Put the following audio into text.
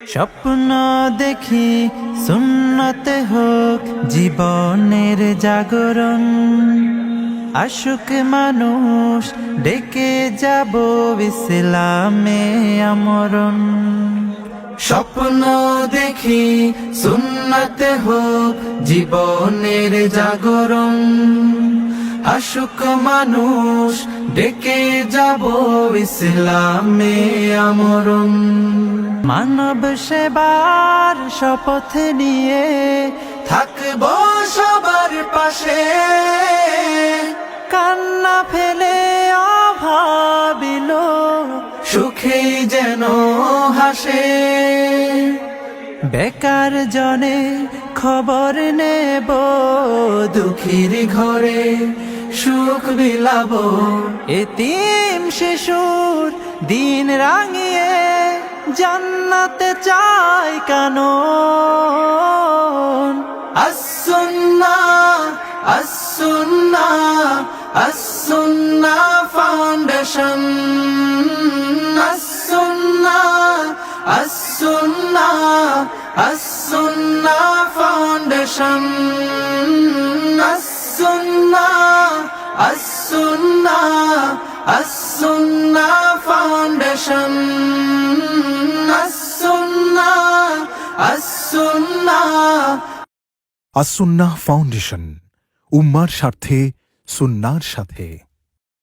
স্বপ্ন দেখি সুন্নতে হোক জীবনের জাগরণ, আশুক মানুষ ডেকে যাব ইসলামে আমরণ। স্বপ্ন দেখি সুন্নতে হোক জীবনের জাগরণ, আশুক মানুষ ডেকে যাব ইসলামে আমরণ। মানব সেবার শপথ নিয়ে থাকব সবার পাশে, কান্না ফেলে অভাবিল সুখে যেন হাসে। বেকার জনে খবর নেব দুঃখীর ঘরে, সুখ বিলাব এতিম শিশুর দিন রাঙিয়ে, জান্নাতে চাই কানন। as-sunnah as-sunnah as-sunnah foundation, as-sunnah as-sunnah as-sunnah foundation, as-sunnah as-sunnah as-sunnah foundation, as-sunnah foundation, উম্মার স্বার্থে সুন্নাহর সাথে।